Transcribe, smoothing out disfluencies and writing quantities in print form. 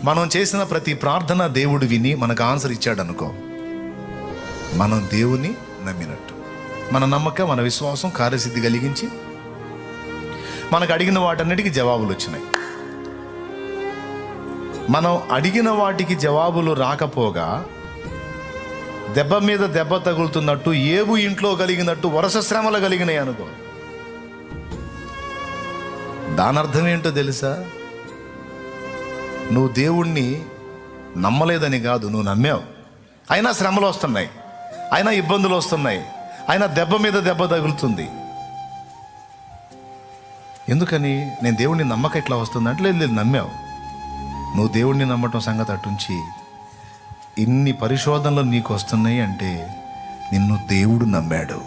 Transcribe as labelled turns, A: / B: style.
A: మనం చేసిన ప్రతి ప్రార్థన దేవుడు విని మనకు ఆన్సర్ ఇచ్చాడు అనుకో, మనం దేవుని నమ్మినట్టు. మన నమ్మకం, మన విశ్వాసం కార్యసిద్ధి కలిగించి మనకు అడిగిన వాటన్నిటికీ జవాబులు వచ్చినాయి. మనం అడిగిన వాటికి జవాబులు రాకపోగా దెబ్బ మీద దెబ్బ తగులుతున్నట్టు, ఏబు ఇంట్లో కలిగినట్టు వరుస శ్రమలు కలిగినాయి అనుకో, దాని అర్థం ఏంటో తెలుసా? నువ్వు దేవుణ్ణి నమ్మలేదని కాదు, నువ్వు నమ్మావు. అయినా శ్రమలు వస్తున్నాయి, అయినా ఇబ్బందులు వస్తున్నాయి, అయినా దెబ్బ మీద దెబ్బ తగులుతుంది. ఎందుకని? నేను దేవుణ్ణి నమ్మక ఇట్లా వస్తుంది అంటే, లేదు నమ్మావు. నువ్వు దేవుణ్ణి నమ్మటం సంగతి అటుంచి, ఇన్ని పరిశోధనలు నీకు వస్తున్నాయి అంటే నిన్ను దేవుడు నమ్మాడు.